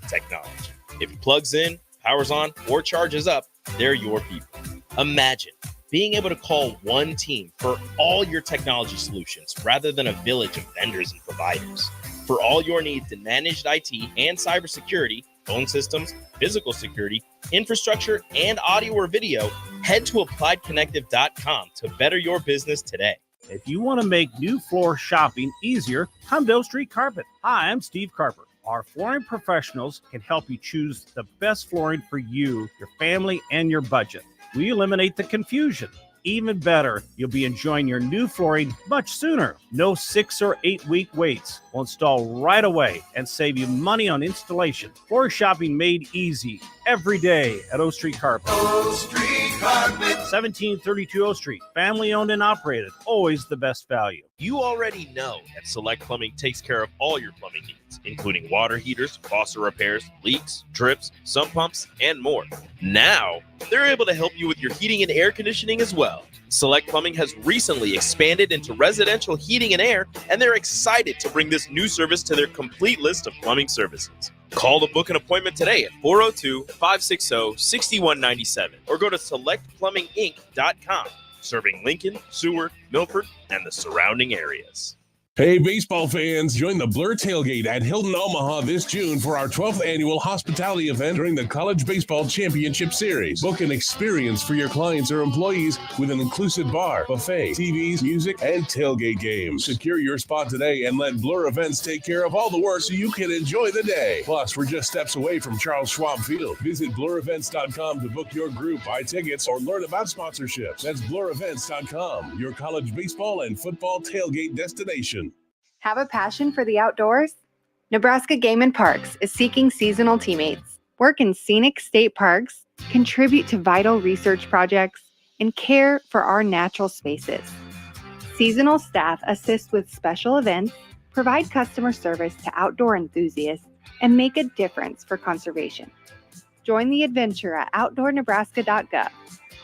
with technology. If it plugs in, powers on, or charges up, they're your people. Imagine being able to call one team for all your technology solutions rather than a village of vendors and providers. For all your needs in managed IT and cybersecurity, phone systems, physical security, infrastructure, and audio or video, head to appliedconnective.com to better your business today. If you want to make new floor shopping easier, come to O Street Carpet. Hi, I'm Steve Carper. Our flooring professionals can help you choose the best flooring for you, your family, and your budget. We eliminate the confusion. Even better, you'll be enjoying your new flooring much sooner. No 6 or 8 week waits. We'll install right away and save you money on installation. Floor shopping made easy every day at O Street Carpet. O Street Carpet. 1732 O Street. Family owned and operated. Always the best value. You already know that Select Plumbing takes care of all your plumbing needs, including water heaters, faucet repairs, leaks, drips, sump pumps, and more. Now, they're able to help you with your heating and air conditioning as well. Select Plumbing has recently expanded into residential heating and air, and they're excited to bring this new service to their complete list of plumbing services. Call to book an appointment today at 402-560-6197 or go to selectplumbinginc.com, serving Lincoln, Seward, Milford, and the surrounding areas. Hey, baseball fans, join the Blur Tailgate at Hilton Omaha this June for our 12th annual hospitality event during the College Baseball Championship Series. Book an experience for your clients or employees with an inclusive bar, buffet, TVs, music, and tailgate games. Secure your spot today and let Blur Events take care of all the work so you can enjoy the day. Plus, we're just steps away from Charles Schwab Field. Visit blurevents.com to book your group, buy tickets, or learn about sponsorships. That's blurevents.com, your college baseball and football tailgate destination. Have a passion for the outdoors? Nebraska Game and Parks is seeking seasonal teammates. Work in scenic state parks, contribute to vital research projects, and care for our natural spaces. Seasonal staff assist with special events, provide customer service to outdoor enthusiasts, and make a difference for conservation. Join the adventure at outdoornebraska.gov.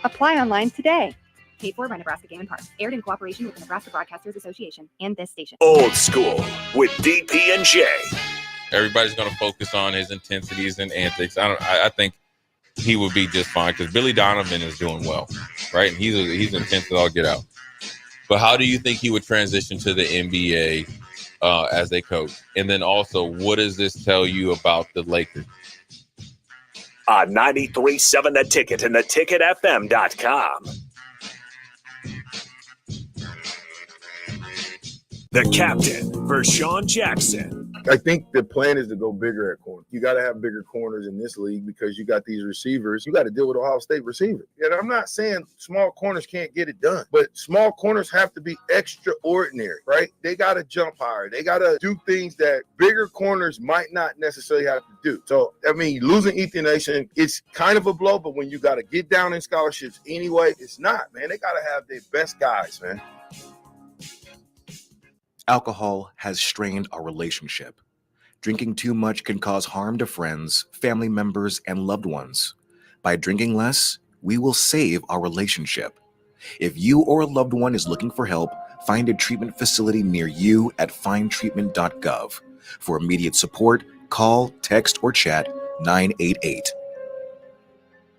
Apply online today. Paid for by Nebraska Game and Parks. Aired in cooperation with the Nebraska Broadcasters Association and this station. Old School with DP and J. Everybody's going to focus on his intensities and antics. I think he would be just fine because Billy Donovan is doing well, right? And he's intense as all get out. But how do you think he would transition to the NBA as a coach? And then also, what does this tell you about the Lakers? 93.7 The Ticket and theticketfm.com. The captain, Vershawn Jackson. I think the plan is to go bigger at corner. You got to have bigger corners in this league because you got these receivers. You got to deal with Ohio State receivers. And I'm not saying small corners can't get it done, but small corners have to be extraordinary, right? They got to jump higher. They got to do things that bigger corners might not necessarily have to do. So, I mean, losing Ethan Nation, it's kind of a blow, but when you got to get down in scholarships anyway, it's not, man. They got to have their best guys, man. Alcohol has strained our relationship. Drinking too much can cause harm to friends, family members, and loved ones. By drinking less, we will save our relationship. If you or a loved one is looking for help, find a treatment facility near you at findtreatment.gov. For immediate support, call, text, or chat 988.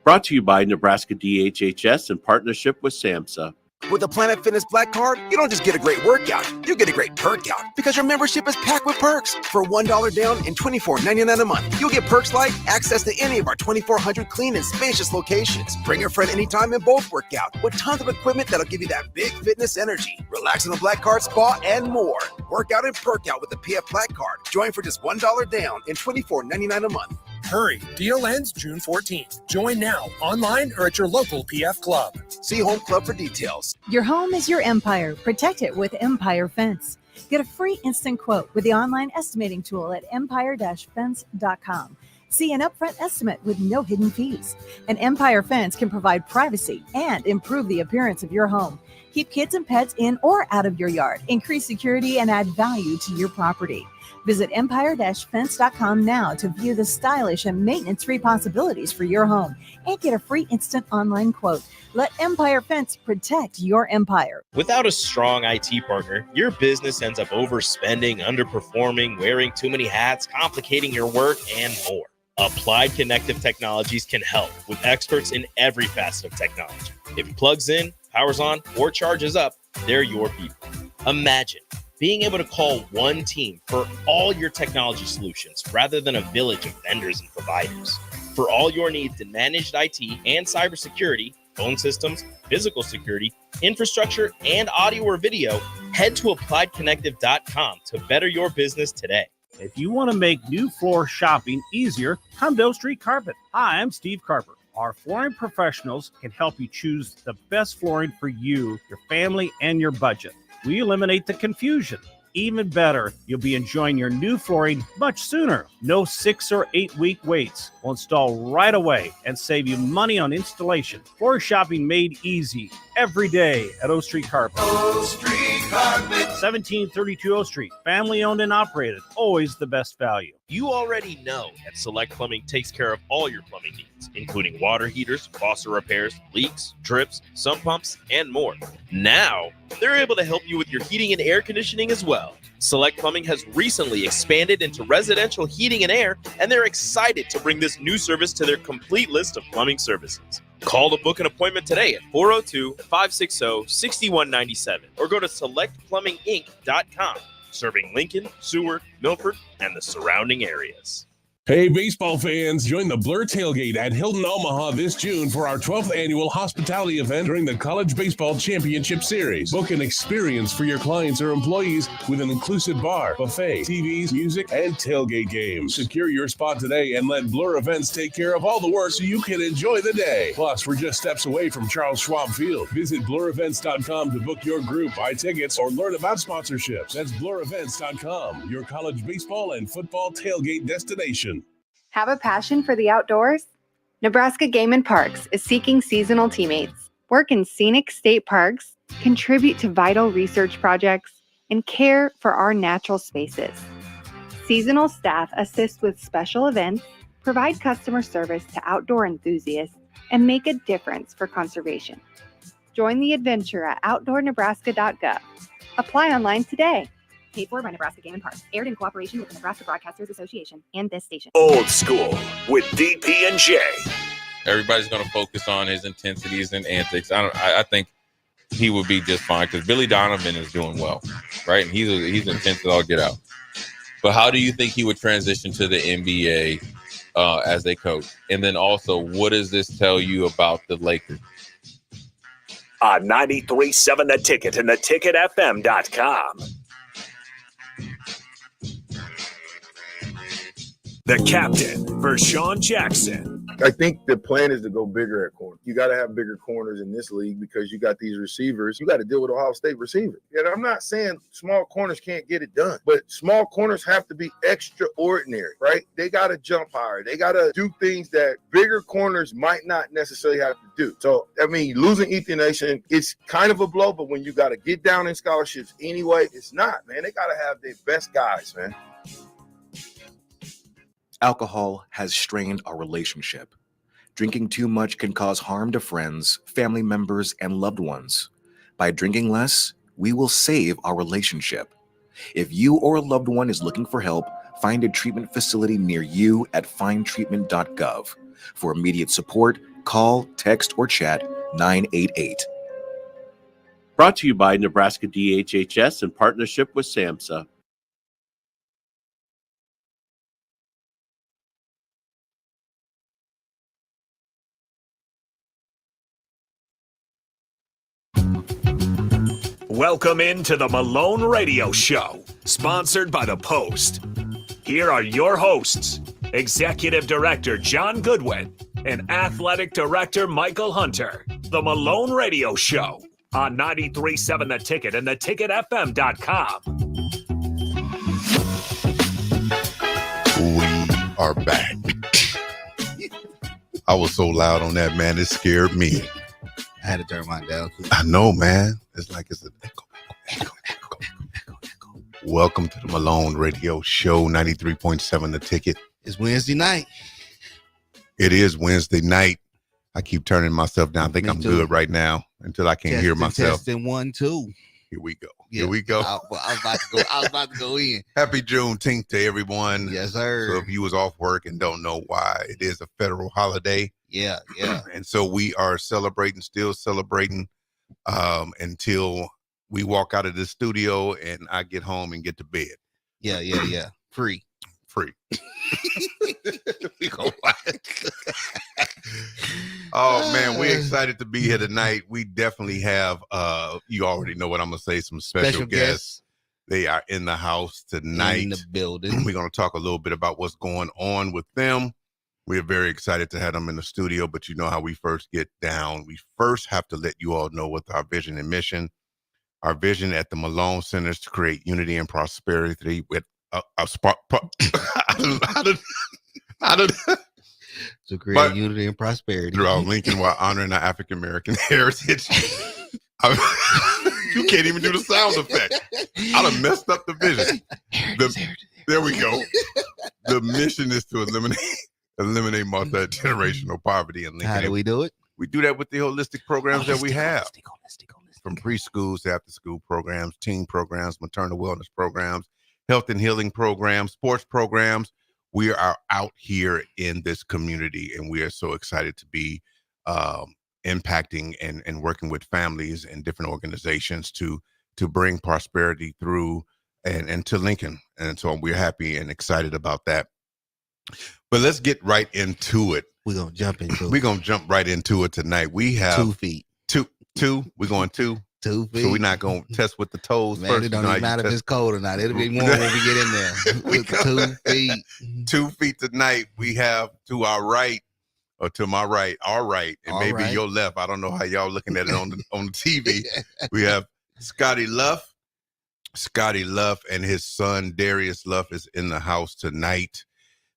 Brought to you by Nebraska DHHS in partnership with SAMHSA. With the Planet Fitness Black Card, you don't just get a great workout, you get a great perk out because your membership is packed with perks. For $1 down and $24.99 a month, you'll get perks like access to any of our 2,400 clean and spacious locations. Bring a friend anytime and both work out with tons of equipment that'll give you that big fitness energy. Relax in the Black Card spa and more. Work out and perk out with the PF Black Card. Join for just $1 down and $24.99 a month. Hurry, deal ends June 14th. Join now, online or at your local PF Club. See Home Club for details. Your home is your empire. Protect it with Empire Fence. Get a free instant quote with the online estimating tool at empire-fence.com. See an upfront estimate with no hidden fees. An Empire Fence can provide privacy and improve the appearance of your home. Keep kids and pets in or out of your yard. Increase security and add value to your property. Visit empire-fence.com now to view the stylish and maintenance-free possibilities for your home and get a free instant online quote. Let Empire Fence protect your empire. Without a strong IT partner, your business ends up overspending, underperforming, wearing too many hats, complicating your work, and more. Applied Connective Technologies can help with experts in every facet of technology. If it plugs in, powers on, or charges up, they're your people. Imagine being able to call one team for all your technology solutions rather than a village of vendors and providers. For all your needs in managed IT and cybersecurity, phone systems, physical security, infrastructure, and audio or video, head to appliedconnective.com to better your business today. If you want to make new floor shopping easier, come to Street Carpet. Hi, I'm Steve Carper. Our flooring professionals can help you choose the best flooring for you, your family, and your budget. We eliminate the confusion. Even better, you'll be enjoying your new flooring much sooner. No 6 or 8 week waits. We'll install right away and save you money on installation. Floor shopping made easy every day at O Street Carpet. O Street Carpet. 1732 O Street. Family owned and operated. Always the best value. You already know that Select Plumbing takes care of all your plumbing needs, including water heaters, faucet repairs, leaks, drips, sump pumps, and more. Now, they're able to help you with your heating and air conditioning as well. Select Plumbing has recently expanded into residential heating and air, and they're excited to bring this new service to their complete list of plumbing services. Call to book an appointment today at 402-560-6197 or go to selectplumbinginc.com, serving Lincoln, Seward, Milford, and the surrounding areas. Hey, baseball fans, join the Blur Tailgate at Hilton Omaha this June for our 12th annual hospitality event during the College Baseball Championship Series. Book an experience for your clients or employees with an inclusive bar, buffet, TVs, music, and tailgate games. Secure your spot today and let Blur Events take care of all the work so you can enjoy the day. Plus, we're just steps away from Charles Schwab Field. Visit blurevents.com to book your group, buy tickets, or learn about sponsorships. That's blurevents.com, your college baseball and football tailgate destination. Have a passion for the outdoors? Nebraska Game and Parks is seeking seasonal teammates, work in scenic state parks, contribute to vital research projects, and care for our natural spaces. Seasonal staff assist with special events, provide customer service to outdoor enthusiasts, and make a difference for conservation. Join the adventure at outdoornebraska.gov. Apply online today. Paid for by Nebraska Game and Parks. Aired in cooperation with the Nebraska Broadcasters Association and this station. Old School with DP and J. Everybody's going to focus on his intensities and antics. I think he would be just fine because Billy Donovan is doing well, right? And he's intense as all get out. But how do you think he would transition to the NBA as a coach? And then also, what does this tell you about the Lakers? On 93.7 The Ticket and theticketfm.com. The captain, Vershawn Jackson. I think the plan is to go bigger at corner. You got to have bigger corners in this league because you got these receivers. You got to deal with Ohio State receivers. And I'm not saying small corners can't get it done, but small corners have to be extraordinary, right? They got to jump higher. They got to do things that bigger corners might not necessarily have to do. So, I mean, losing Ethan Nation, it's kind of a blow, but when you got to get down in scholarships anyway, it's not, man. They got to have their best guys, man. Alcohol has strained our relationship. Drinking too much can cause harm to friends, family members, and loved ones. By drinking less, we will save our relationship. If you or a loved one is looking for help, find a treatment facility near you at findtreatment.gov. For immediate support, call, text, or chat 988. Brought to you by Nebraska DHHS in partnership with SAMHSA. Welcome into the Malone Radio Show, sponsored by The Post. Here are your hosts, Executive Director John Goodwin and Athletic Director Michael Hunter. The Malone Radio Show on 93.7 The Ticket and theticketfm.com. We are back. I was so loud on that, man. It scared me. I had to turn mine down too. I know, man. It's like it's an echo. Welcome to the Malone Radio Show, 93.7 The Ticket. It's Wednesday night. It is Wednesday night. I keep turning myself down. I think Me I'm too. good right now until I can't hear myself. Testing 1, 2. Here we go. Yeah. Here we go. I was about to go in. Happy Juneteenth to everyone. Yes, sir. So if you was off work and don't know why, it is a federal holiday. Yeah. And so we are still celebrating until we walk out of the studio and I get home and get to bed. Yeah. Free. We gonna Oh man, we're excited to be here tonight. We definitely have you already know what I'm gonna say, some special guests. They are in the house tonight. In the building. We're gonna talk a little bit about what's going on with them. We're very excited to have them in the studio, but you know how we first get down. We first have to let you all know what our vision and mission. Our vision at the Malone Center is to create unity and prosperity with to create unity and prosperity throughout Lincoln while honoring our African American heritage. You can't even do the sound effect. I done messed up the vision. There we go. The mission is to eliminate multi-generational poverty in Lincoln. How do we do it? We do that with the holistic programs that we have. From preschools to after-school programs, teen programs, maternal wellness programs, health and healing programs, sports programs. We are out here in this community, and we are so excited to be impacting and working with families and different organizations to bring prosperity through and to Lincoln. And so we're happy and excited about that. But let's get right into it. We're going to jump into it. We're going to jump right into it tonight. We have 2 feet. Two. We're going 2. 2 feet. So we're not going to test with the toes Man, first. it don't even matter if it's cold or not. It'll be warm when we get in there. We 2 feet. 2 feet tonight. We have to our right, or to my right, our right, and All maybe right. your left. I don't know how y'all looking at it on the TV. We have Scotty Luff. Scotty Luff and his son Darius Luff is in the house tonight.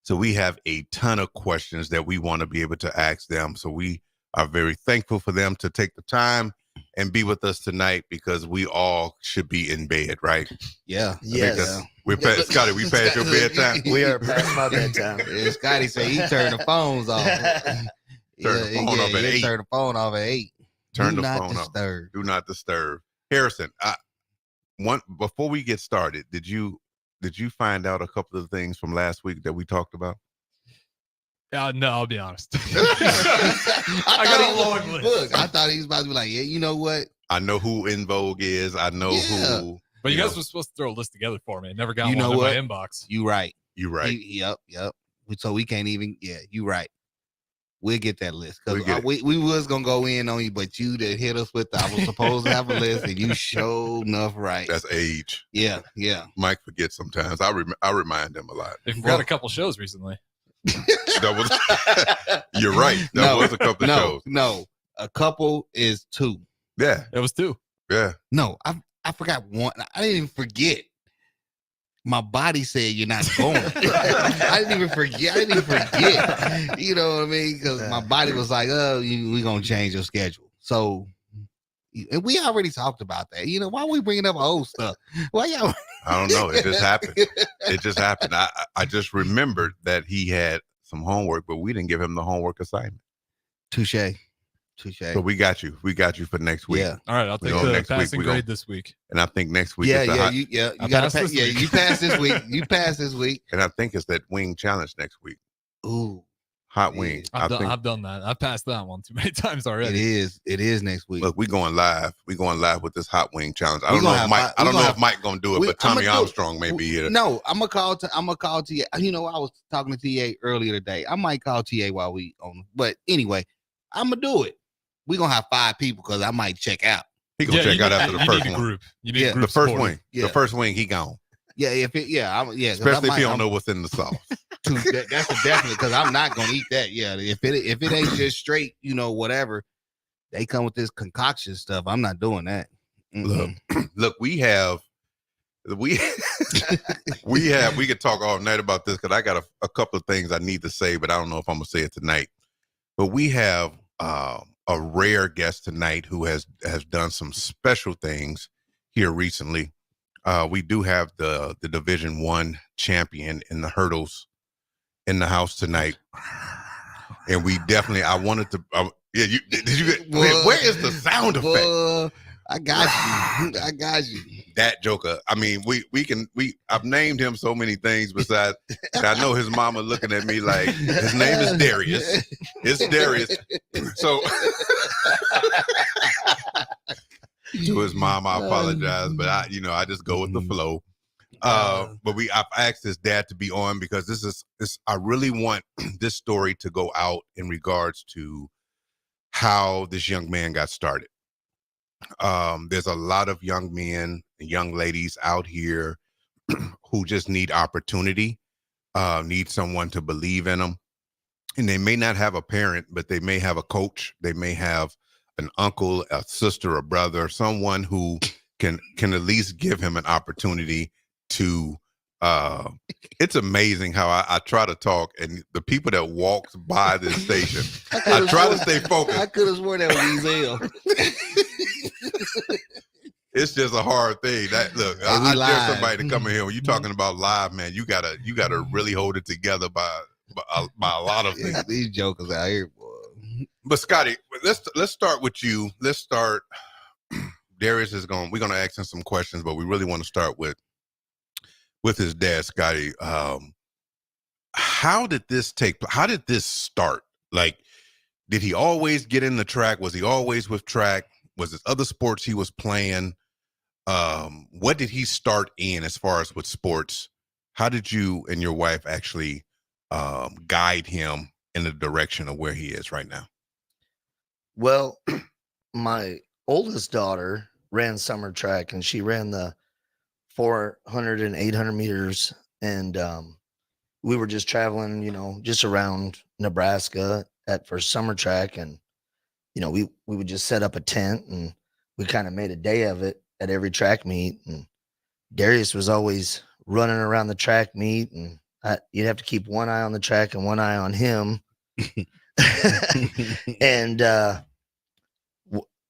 So we have a ton of questions that we want to be able to ask them. So we are very thankful for them to take the time and be with us tonight, because we all should be in bed, right? Yeah. Yes. Scotty, we passed your bedtime? We are past my bedtime. Yeah, Scotty said he turned the phones off. Turn the phone off at 8. Turn the phone off at 8. Turn Do the not phone disturb. off. Do not disturb. Harrison, before we get started, did you find out a couple of things from last week that we talked about? No, I'll be honest. I got a long list. Look, I thought he was about to be like, yeah, you know what? I know who In Vogue is. I know who. But you guys were supposed to throw a list together for me. I never got You know one what? in my inbox. You right. You right. Yep. So we can't even. Yeah, you right. We'll get that list, because We'll get we was gonna go in on you, but you did hit us with I was supposed to have a list, and you showed enough right. That's age. Yeah. Mike forgets sometimes. I remind him a lot. They forgot a couple shows recently. That was. You're right. That was a couple of shows. No, a couple is 2. Yeah, it was 2. Yeah. No, I forgot one. I didn't even forget. My body said you're not going. I didn't even forget. You know what I mean? Because my body was like, "Oh, we're gonna change your schedule." So, and we already talked about that. You know, why are we bringing up old stuff? Why y'all? I don't know. It just happened. It just happened. I just remembered that he had some homework, but we didn't give him the homework assignment. Touche. So we got you. We got you for next week. Yeah. All right, I'll take the passing grade this week. And I think next week. Yeah, is you got to pass. Yeah, you pass this week. You pass this week. And I think it's that wing challenge next week. Ooh, hot wing. I've done that. I've passed that one too many times already. It is next week. Look, we going live. We going live with this hot wing challenge. I don't know if Mike. I don't know if Mike gonna do it, but Tommy Armstrong may be here. No, I'm gonna call TA. You know, I was talking to TA earlier today. I might call TA while we on. But anyway, I'm gonna do it. We're gonna have 5 people because I might check out. He gonna check out after the first one. Group. You need group the first support. wing. Yeah. The first wing, he gone. Yeah, Especially if you don't know what's in the sauce. That's a definite, because I'm not gonna eat that. Yeah, if it ain't just straight, whatever, they come with this concoction stuff. I'm not doing that. Look, we could talk all night about this, because I got a couple of things I need to say, but I don't know if I'm gonna say it tonight. But we have a rare guest tonight who has done some special things here recently. We do have the Division I champion in the hurdles in the house tonight, and we definitely. I wanted to. Yeah, did you get? Where is the sound effect? I got you. I got you. That joker. I mean, I've named him so many things besides. I know his mama looking at me like his name is Darius. It's Darius. So to his mom, I apologize, but I just go with the flow. But I've asked his dad to be on because this. I really want this story to go out in regards to how this young man got started. There's a lot of young men and young ladies out here who just need opportunity, need someone to believe in them. And they may not have a parent, but they may have a coach. They may have an uncle, a sister, a brother, someone who can at least give him an opportunity to. It's amazing how I try to talk, and the people that walks by this station, I try to stay focused. I could have sworn that was Ezel. It's just a hard thing. Look, I dare somebody to come in here when you're talking about live, man. You gotta really hold it together by a lot of things. These jokers out here, boy. But Scotty, let's start with you. Let's start. Darius is we're gonna ask him some questions, but we really want to start with his dad, Scotty. How did this start? Like, did he always get in the track? Was he always with track? Was it other sports he was playing? What did he start in as far as with sports? How did you and your wife actually guide him in the direction of where he is right now? Well, my oldest daughter ran summer track, and she ran the 400 and 800 meters. And we were just traveling, just around Nebraska for summer track. And, we would just set up a tent, and we kind of made a day of it at every track meet. And Darius was always running around the track meet, and you'd have to keep one eye on the track and one eye on him. And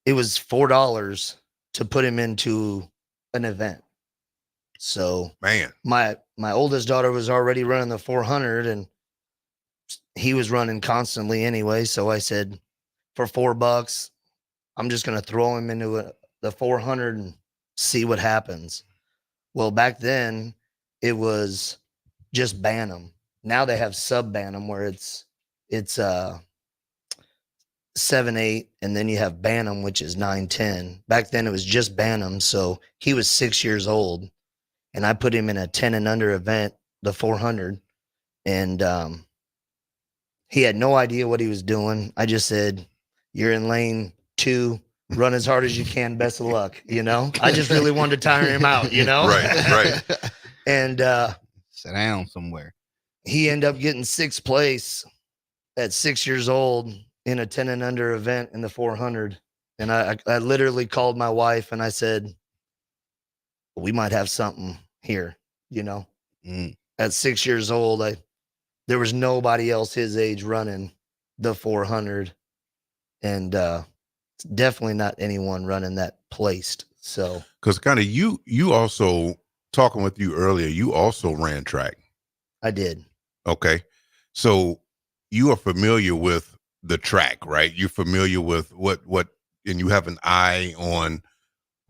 it was $4 to put him into an event. So man, my oldest daughter was already running the 400, and he was running constantly anyway. So I said, for $4, I'm just going to throw him into the 400 and see what happens. Well, back then it was just Bantam. Now they have sub Bantam where it's 7-8, and then you have Bantam, which is 9-10. Back then it was just Bantam. So he was 6 years old, and I put him in a 10 and under event, the 400. And he had no idea what he was doing. I just said, you're in lane 2, run as hard as you can. Best of luck. I just really wanted to tire him out, Right. And sit down somewhere. He ended up getting 6th place at 6 years old in a 10 and under event in the 400. And I literally called my wife and I said, we might have something here, At 6 years old, there was nobody else his age running the 400. And definitely not anyone running that placed. So, because kind of you also, talking with you earlier, you also ran track. I did. Okay, so you are familiar with the track, right? You're familiar with what, and you have an eye on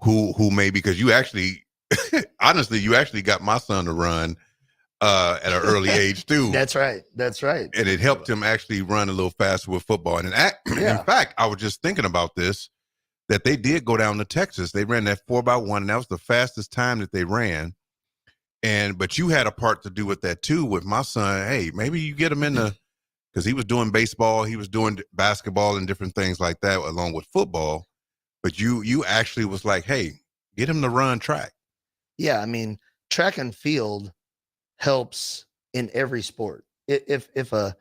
who may, because you actually, honestly, you actually got my son to run at an early age too. That's right. And it helped him actually run a little faster with football. And in fact, I was just thinking about this, that they did go down to Texas. They ran that 4x1, and that was the fastest time that they ran. But you had a part to do with that too, with my son. Hey, maybe you get him in because he was doing baseball, he was doing basketball and different things like that along with football. But you actually was like, hey, get him to run track. Yeah, I mean, track and field helps in every sport. If a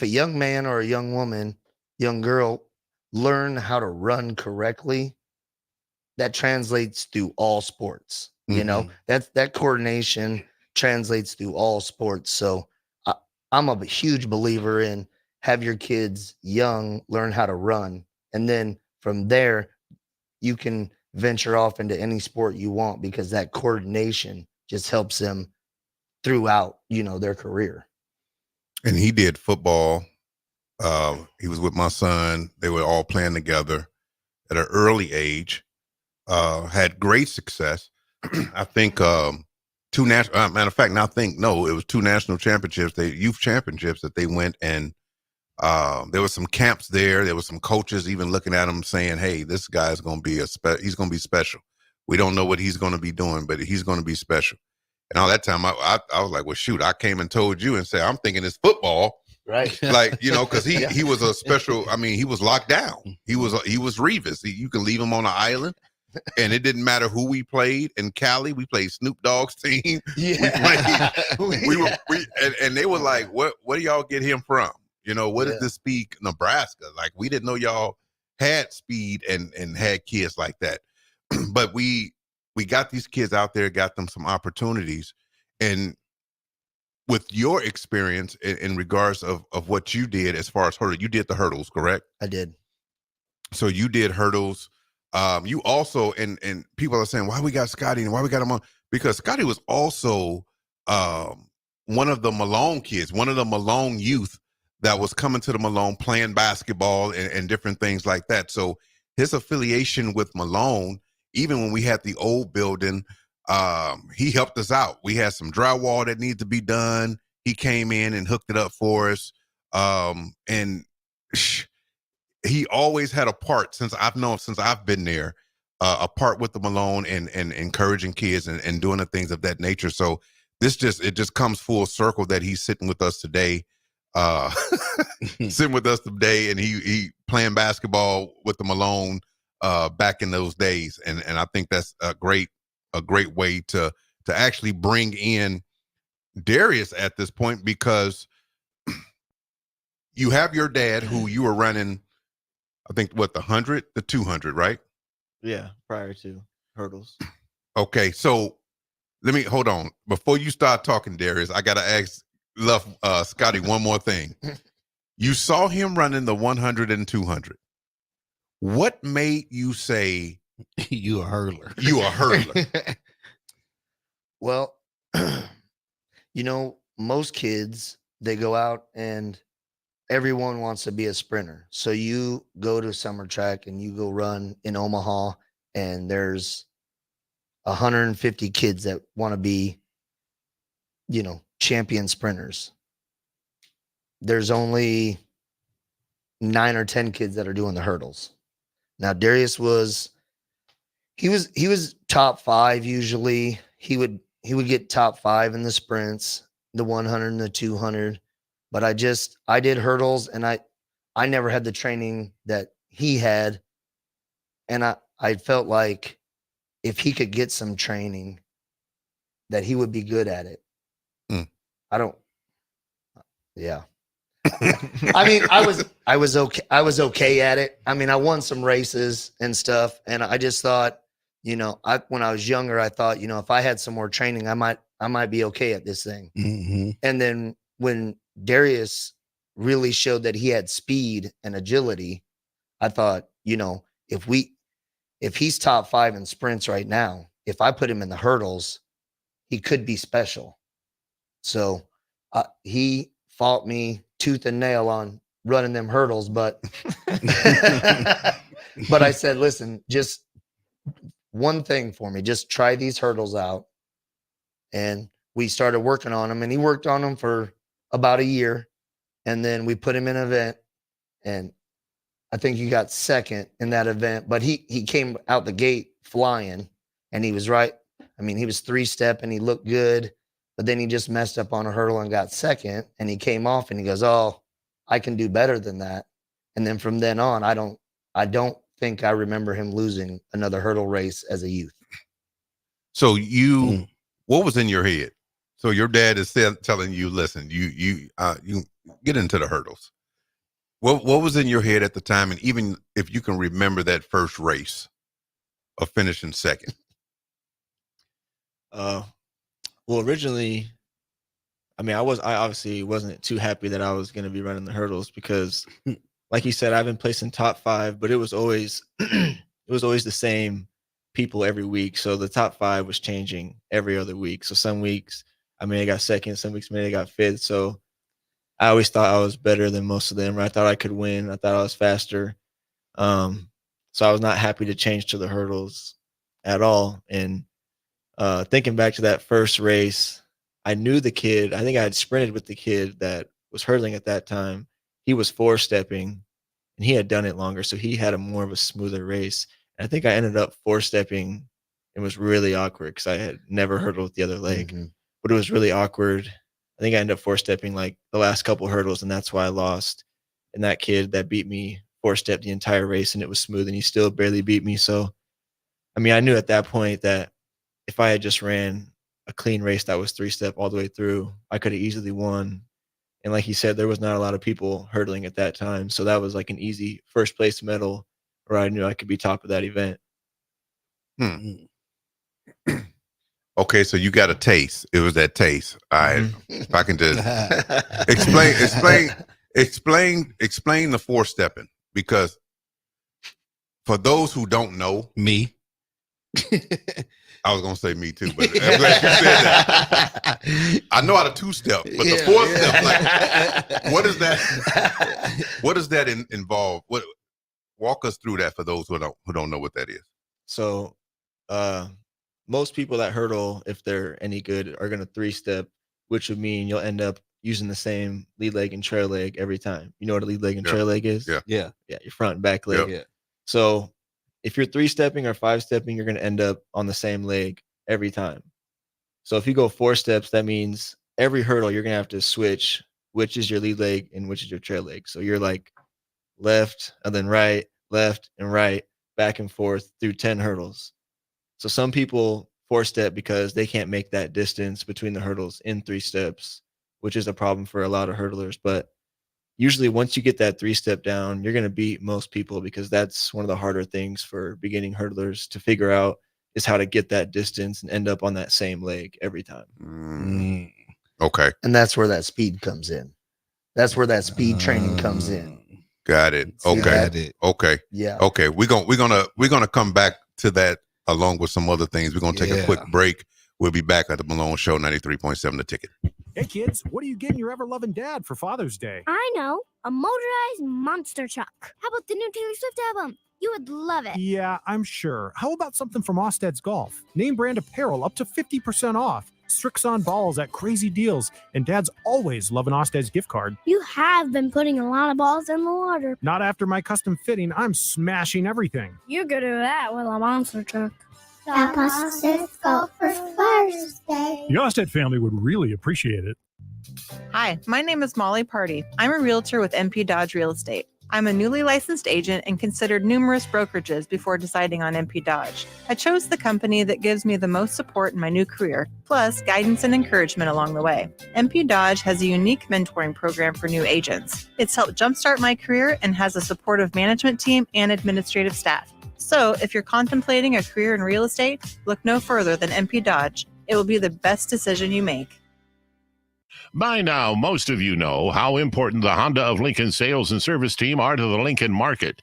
young man or a young woman, young girl, learn how to run correctly, that translates through all sports. That coordination translates through all sports. So I'm a huge believer in have your kids young learn how to run, and then from there you can venture off into any sport you want, because that coordination just helps them throughout, their career. And he did football. He was with my son. They were all playing together at an early age. Had great success. I think two national. Matter of fact, it was 2 national championships. Youth championships that they went, and there were some camps there. There were some coaches even looking at him saying, "Hey, this guy's going to be he's going to be special. We don't know what he's going to be doing, but he's going to be special." And all that time, I was like, "Well, shoot!" I came and told you and said, "I'm thinking it's football." Right. Like, because he was a special, he was locked down. He was Revis. You can leave him on an island, and it didn't matter who we played. In Cali, we played Snoop Dogg's team. Yeah. And they were like, where do y'all get him from? What is this speed Nebraska? Like, we didn't know y'all had speed and had kids like that. But we got these kids out there, got them some opportunities. And with your experience in regards of what you did as far as hurdles, you did the hurdles, correct? I did. So you did hurdles. You also, and people are saying, why we got Scotty and why we got him on? Because Scotty was also one of the Malone kids, one of the Malone youth that was coming to the Malone playing basketball and different things like that. So his affiliation with Malone, even when we had the old building, he helped us out. We had some drywall that needed to be done. He came in and hooked it up for us. And he always had a part since I've been there, a part with the Malone and encouraging kids and doing the things of that nature. So it just comes full circle that he's sitting with us today, and he playing basketball with the Malone back in those days. And I think that's a great way to actually bring in Darius at this point, because you have your dad who you were running, I think, the 100, the 200, right? Yeah, prior to hurdles. Okay, so let me hold on. Before you start talking, Darius, I got to ask Scotty one more thing. You saw him running the 100 and 200. What made you say, you a hurdler? You a hurdler? Well, most kids, they go out and everyone wants to be a sprinter. So you go to summer track and you go run in Omaha, and there's 150 kids that want to be, champion sprinters. There's only 9 or 10 kids that are doing the hurdles. Now, Darius was top 5 usually. He would get top 5 in the sprints, the 100 and the 200. But I did hurdles, and I never had the training that he had. And I felt like if he could get some training, that he would be good at it. Yeah. I was okay at it. I won some races and stuff, and I just thought, when I was younger, I thought, if I had some more training, I might be okay at this thing. Mm-hmm. And then when Darius really showed that he had speed and agility, I thought, if he's top 5 in sprints right now, if I put him in the hurdles, he could be special. So he fought me tooth and nail on running them hurdles, but but I said, listen, just one thing for me, just try these hurdles out. And we started working on them, and he worked on them for about a year. And then we put him in an event, and I think he got second in that event, but he came out the gate flying, and he was right. He was 3-step and he looked good, but then he just messed up on a hurdle and got second, and he came off and he goes, "Oh, I can do better than that." And then from then on, I don't think I remember him losing another hurdle race as a youth. So what was in your head? So your dad is telling you, listen, you get into the hurdles. What was in your head at the time? And even if you can remember that first race of finishing second. Well, originally, I obviously wasn't too happy that I was going to be running the hurdles, because like you said, I've been placing top 5, but it was always the same people every week. So the top 5 was changing every other week. So some weeks I got second, some weeks I got fifth. So I always thought I was better than most of them. I thought I could win. I thought I was faster. So I was not happy to change to the hurdles at all. And thinking back to that first race, I knew the kid. I think I had sprinted with the kid that was hurdling at that time. He was 4-stepping, and he had done it longer, so he had a more of a smoother race. And I think I ended up 4-stepping. It was really awkward because I had never hurdled with the other leg, but it was really awkward. I think I ended up 4-stepping like the last couple hurdles, and that's why I lost. And that kid that beat me 4-stepped the entire race, and it was smooth, and he still barely beat me. So, I knew at that point that if I had just ran a clean race that was 3-step all the way through, I could have easily won. And like he said, there was not a lot of people hurdling at that time. So that was like an easy first place medal where I knew I could be top of that event. Okay, so you got a taste. It was that taste. All right. If I can just explain the 4-stepping, because for those who don't know me, I was gonna say me too, but I'm glad you said that. I know how to 2-step, but the 4-step, like, what is that? What does that involve? Walk us through that for those who don't know what that is. So, most people that hurdle, if they're any good, are gonna 3-step, which would mean you'll end up using the same lead leg and trail leg every time. You know what a lead leg and trail leg is? Yeah. Your front and back leg. Yeah. So if you're 3-stepping or 5-stepping, you're going to end up on the same leg every time. So if you go 4 steps, that means every hurdle you're going to have to switch which is your lead leg and which is your trail leg. So you're like left and then right, left and right, back and forth through 10 hurdles. So some people 4-step because they can't make that distance between the hurdles in 3 steps, which is a problem for a lot of hurdlers. But usually once you get that 3-step down, you're going to beat most people, because that's one of the harder things for beginning hurdlers to figure out, is how to get that distance and end up on that same leg every time. Okay. And that's where that speed comes in. That's where that speed training comes in. Got it. Okay. Got it. Okay. Yeah. Okay. We're gonna come back to that along with some other things. We're gonna take a quick break. We'll be back at the Malone Show, 93.7 The Ticket. Hey kids, what are you getting your ever-loving dad for Father's Day? I know, a motorized monster truck. How about the new Taylor Swift album? You would love it. Yeah, I'm sure. How about something from Osted's Golf? Name brand apparel up to 50% off. Strixon balls at crazy deals. And Dad's always love an Osted's gift card. You have been putting a lot of balls in the water. Not after my custom fitting. I'm smashing everything. You're good at that with a monster truck. Shop Osted's Golf for Father's Day. The Osted family would really appreciate it. Hi, my name is Molly Party. I'm a realtor with MP Dodge Real Estate. I'm a newly licensed agent and considered numerous brokerages before deciding on MP Dodge. I chose the company that gives me the most support in my new career, plus guidance and encouragement along the way. MP Dodge has a unique mentoring program for new agents. It's helped jumpstart my career and has a supportive management team and administrative staff. So if you're contemplating a career in real estate, look no further than MP Dodge. It will be the best decision you make. By now, most of you know how important the Honda of Lincoln sales and service team are to the Lincoln market.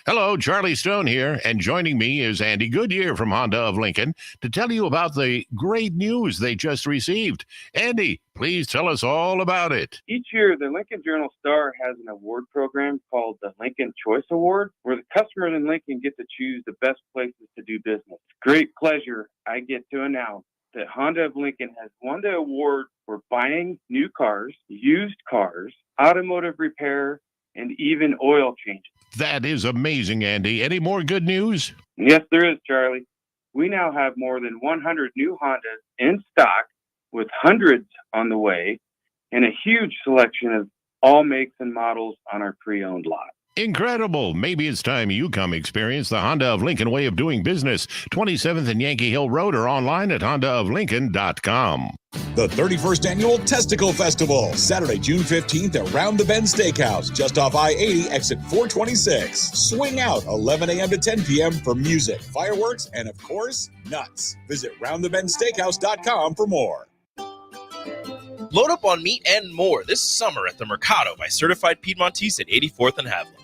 Hello, Charlie Stone here, and joining me is Andy Goodyear from Honda of Lincoln to tell you about the great news they just received. Andy, please tell us all about it. Each year, the Lincoln Journal-Star has an award program called the Lincoln Choice Award, where the customers in Lincoln get to choose the best places to do business. Great pleasure I get to announce that Honda of Lincoln has won the award for buying new cars, used cars, automotive repair, and even oil changes. That is amazing, Andy. Any more good news? Yes, there is, Charlie. We now have more than 100 new Hondas in stock, with hundreds on the way, and a huge selection of all makes and models on our pre-owned lot. Incredible. Maybe it's time you come experience the Honda of Lincoln way of doing business. 27th and Yankee Hill Road, or online at hondaoflincoln.com. The 31st Annual Testicle Festival, Saturday, June 15th at Round the Bend Steakhouse, just off I-80, exit 426. Swing out 11 a.m. to 10 p.m. for music, fireworks, and, of course, nuts. Visit roundthebendsteakhouse.com for more. Load up on meat and more this summer at the Mercado by Certified Piedmontese at 84th and Haviland.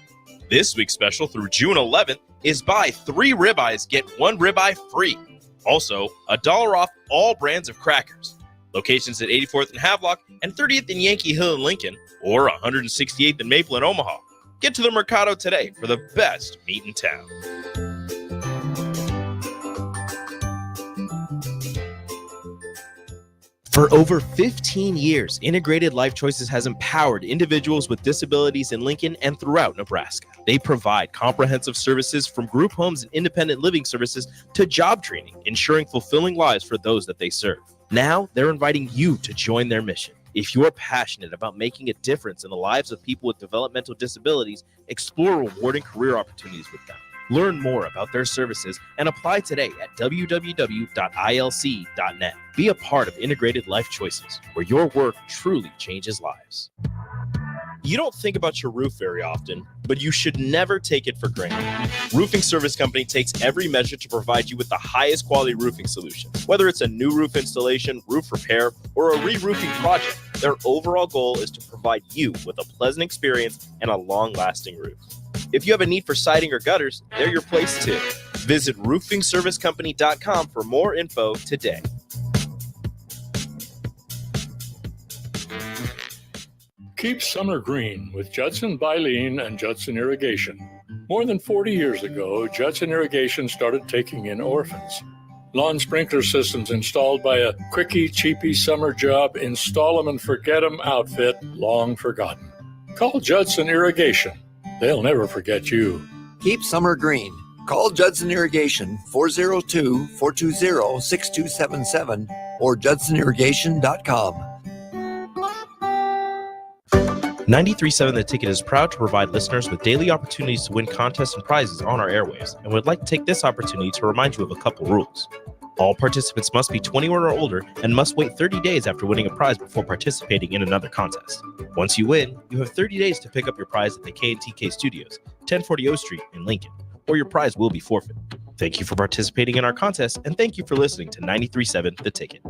This week's special through June 11th is buy 3 ribeyes, get 1 ribeye free. Also, $1 off all brands of crackers. Locations at 84th and Havelock and 30th and Yankee Hill in Lincoln, or 168th and Maple in Omaha. Get to the Mercado today for the best meat in town. For over 15 years, Integrated Life Choices has empowered individuals with disabilities in Lincoln and throughout Nebraska. They provide comprehensive services from group homes and independent living services to job training, ensuring fulfilling lives for those that they serve. Now, they're inviting you to join their mission. If you're passionate about making a difference in the lives of people with developmental disabilities, explore rewarding career opportunities with them. Learn more about their services and apply today at www.ilc.net. Be a part of Integrated Life Choices, where your work truly changes lives. You don't think about your roof very often, but you should never take it for granted. Roofing Service Company takes every measure to provide you with the highest quality roofing solution. Whether it's a new roof installation, roof repair, or a re-roofing project, their overall goal is to provide you with a pleasant experience and a long-lasting roof. If you have a need for siding or gutters, they're your place too. Visit roofingservicecompany.com for more info today. Keep summer green with Judson Baleen and Judson Irrigation. More than 40 years ago, Judson Irrigation started taking in orphans. Lawn sprinkler systems installed by a quickie, cheapy summer job, install 'em and forget 'em outfit, long forgotten. Call Judson Irrigation. They'll never forget you. Keep summer green. Call Judson Irrigation 402-420-6277 or judsonirrigation.com. 93.7 The Ticket is proud to provide listeners with daily opportunities to win contests and prizes on our airwaves, and would like to take this opportunity to remind you of a couple rules. All participants must be 21 or older and must wait 30 days after winning a prize before participating in another contest. Once you win, you have 30 days to pick up your prize at the K&TK Studios, 1040 O Street in Lincoln, or your prize will be forfeit. Thank you for participating in our contest, and thank you for listening to 93.7 The Ticket.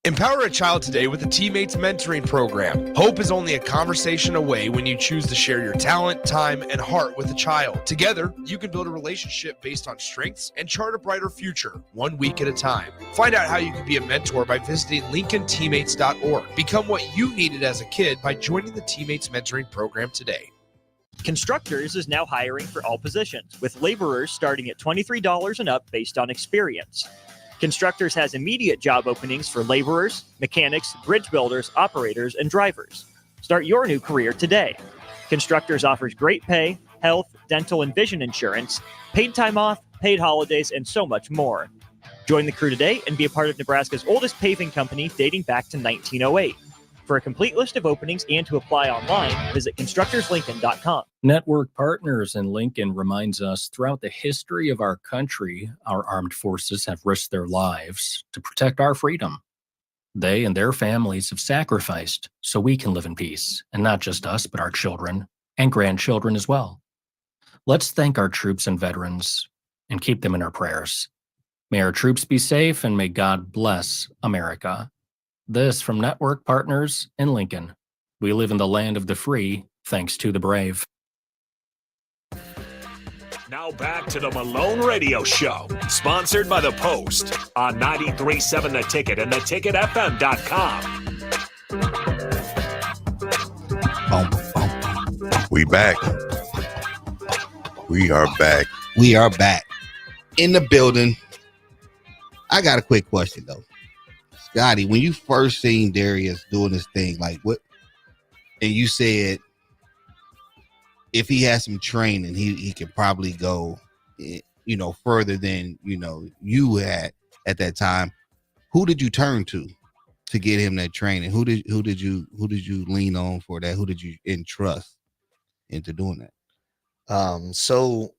Empower a child today with a Teammates Mentoring Program. Hope is only a conversation away when you choose to share your talent, time, and heart with a child. Together, you can build a relationship based on strengths and chart a brighter future, 1 week at a time. Find out how you can be a mentor by visiting LincolnTeammates.org. Become what you needed as a kid by joining the Teammates Mentoring Program today. Constructors is now hiring for all positions, with laborers starting at $23 and up based on experience. Constructors has immediate job openings for laborers, mechanics, bridge builders, operators, and drivers. Start your new career today. Constructors offers great pay, health, dental, and vision insurance, paid time off, paid holidays, and so much more. Join the crew today and be a part of Nebraska's oldest paving company dating back to 1908. For a complete list of openings and to apply online, visit constructorslincoln.com. Network Partners in Lincoln reminds us throughout the history of our country, our armed forces have risked their lives to protect our freedom. They and their families have sacrificed so we can live in peace, and not just us, but our children and grandchildren as well. Let's thank our troops and veterans and keep them in our prayers. May our troops be safe and may God bless America. This from Network Partners in Lincoln. We live in the land of the free, thanks to the brave. Now back to the Malone Radio Show, sponsored by The Post on 93.7 The Ticket and theticketfm.com. We back. We are back. We are back in the building. I got a quick question though. Scotty, when you first seen Darius doing this thing, like what, and you said if he has some training, he could probably go, further than, you had at that time. Who did you turn to get him that training? Who did you lean on for that? Who did you entrust into doing that? So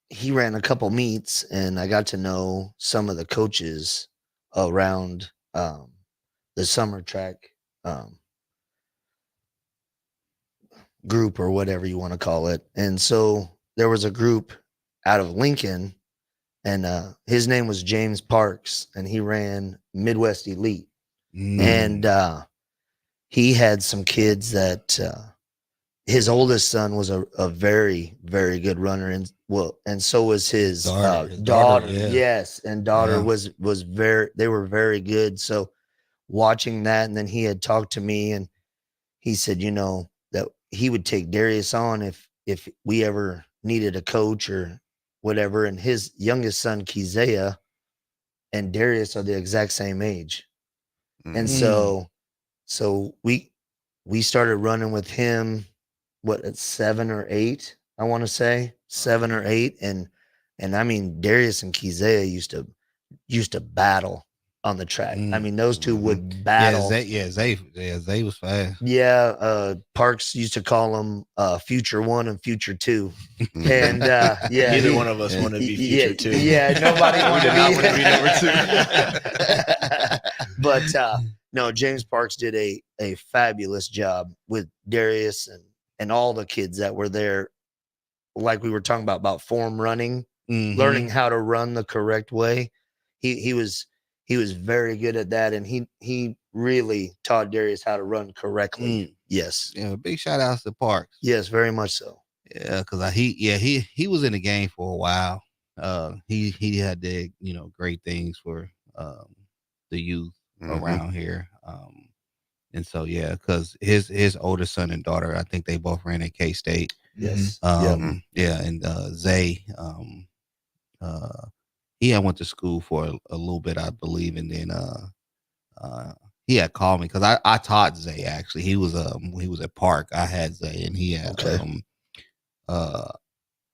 he ran a couple meets and I got to know some of the coaches around the summer track group or whatever you want to call it. And so there was a group out of Lincoln and his name was James Parks and he ran Midwest Elite. And he had some kids that his oldest son was a very, very good runner, and so was his daughter. Yeah. Yes, and daughter Yeah. was they were very good. So watching that, and then he had talked to me, and he said, that he would take Darius on if we ever needed a coach or whatever. And his youngest son, Keziah, and Darius are the exact same age. And so we started running with him, at 7 or 8, I want to say 7 or 8. And I mean, Darius and Keziah used to battle on the track. I mean, those two would battle. Zay was fast. Yeah, Parks used to call them Future 1 and Future 2. And neither one of us wanted to be Future 2. Yeah, nobody wanted to be number 2. But no, James Parks did a fabulous job with Darius and all the kids that were there. Like we were talking about form running, learning how to run the correct way. He was very good at that, and he really taught Darius how to run correctly. Yes. Yeah, big shout outs to Parks. Yes, very much so. Yeah, because he was in the game for a while. He had the great things for the youth around here. And so because his older son and daughter, I think they both ran at K-State. Yes. Yeah, and Zay, he had went to school for a little bit, I believe, and then he had called me because I taught Zay actually. He was at Park. I had Zay, and he had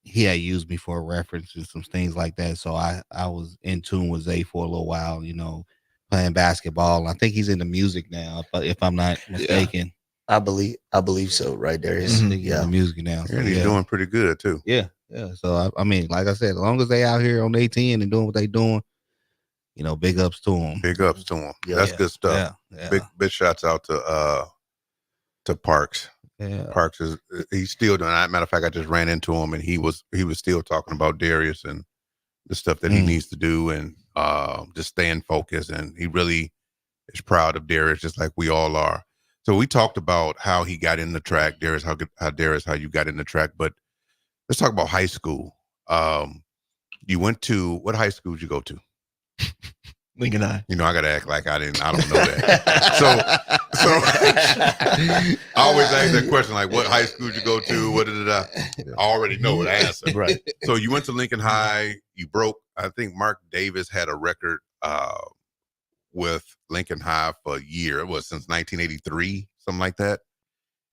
he had used me for a reference and some things like that. So I was in tune with Zay for a little while, playing basketball. I think he's into music now, if I'm not mistaken. I believe so, right there. He's into music now. So, and he's doing pretty good too. Yeah. So I mean, like I said, as long as they out here on 18 and doing what they doing, big ups to them. Big ups to them. That's good stuff. Yeah. Big shouts out to Parks. Yeah. Parks he's still doing. Matter of fact, I just ran into him and he was still talking about Darius and the stuff that he needs to do and just staying focused. And he really is proud of Darius, just like we all are. So we talked about how he got in the track, Darius, how you got in the track, but let's talk about high school. You went to what high school did you go to? Lincoln High. I gotta act like I don't know that. So I always ask that question, like, what high school did you go to? What did I already know the answer. Right. So you went to Lincoln High, you broke, I think Mark Davis had a record with Lincoln High for a year. It was since 1983, something like that.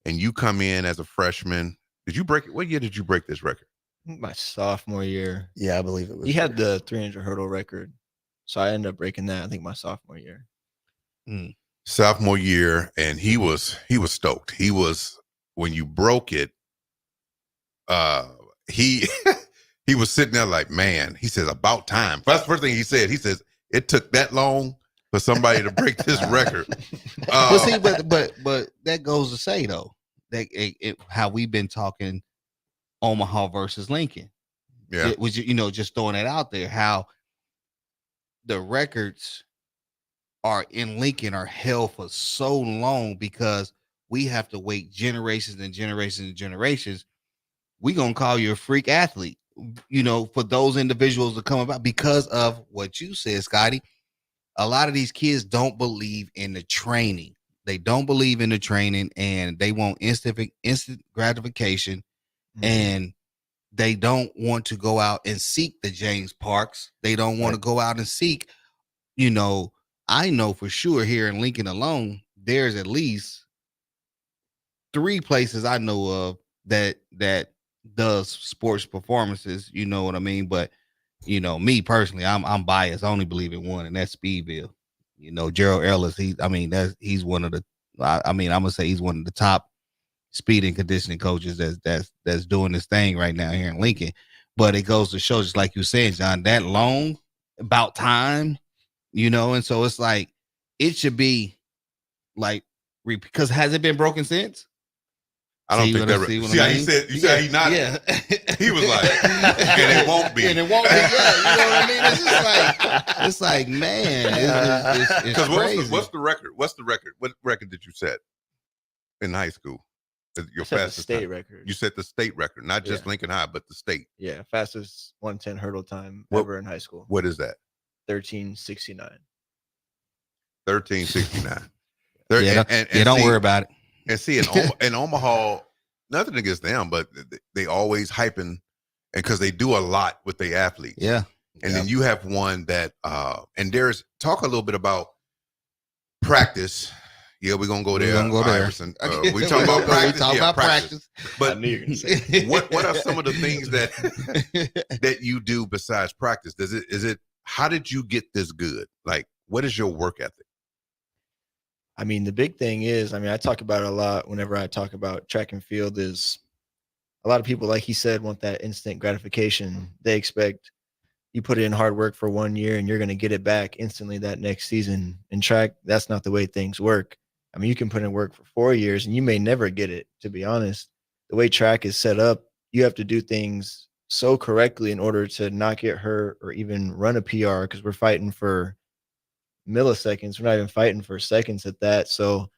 And you come in as a freshman. Did you break it? What year did you break this record? My sophomore year. Yeah, I believe it was. He had the 300 hurdle record. So I ended up breaking that, I think, my sophomore year. Sophomore year, and he was stoked. He was, when you broke it, he he was sitting there like, man, he says, about time. That's the first thing he said. He says, it took that long for somebody to break this record. But see, but that goes to say though, that how we've been talking Omaha versus Lincoln. Yeah. It was, just throwing it out there, how the records are in Lincoln are held for so long because we have to wait generations and generations and generations. We're going to call you a freak athlete, for those individuals to come about because of what you said, Scotty. A lot of these kids don't believe in the training. They don't believe in the training and they want instant gratification. And they don't want to go out and seek the James Parks. They don't want to go out and seek, I know for sure here in Lincoln alone, there's at least 3 places I know of that does sports performances, you know what I mean? But, me personally, I'm biased. I only believe in one, and that's Speedville. Gerald Ellis, he's one of the, I'm going to say he's one of the top speed and conditioning coaches that's doing this thing right now here in Lincoln. But it goes to show, just like you said, John, that long, about time, and so it's like it should be like, because has it been broken since? I don't think that. See how he said, you said he not. Yeah. He was like, and it won't be. And it won't be. Yeah, you know what I mean? It's just it's like, man, it's crazy. What's the record? What record did you set? in high school? Your Set the fastest state time? record. You set the state record, not just Yeah. Lincoln High, but the state. Yeah, fastest 110 hurdle time What- ever in high school. What is that? 13:69. 13:69. Don't worry about it. And see, in Omaha, nothing against them, but they always hyping, and because they do a lot with the athletes. Yeah. And then you have one that, and there's talk a little bit about practice. Yeah, we're gonna go there. Iverson. We talk about practice. We talk about practice. But I knew you were gonna say what are some of the things that you do besides practice? Is it how did you get this good? Like, what is your work ethic? I mean, the big thing is, I talk about it a lot whenever I talk about track and field, is a lot of people, like he said, want that instant gratification. They expect you put in hard work for 1 year and you're going to get it back instantly that next season. In track, that's not the way things work. I mean, you can put in work for 4 years and you may never get it, to be honest. The way track is set up, you have to do things so correctly in order to not get hurt or even run a PR, because we're fighting for milliseconds. We're not even fighting for seconds at that. So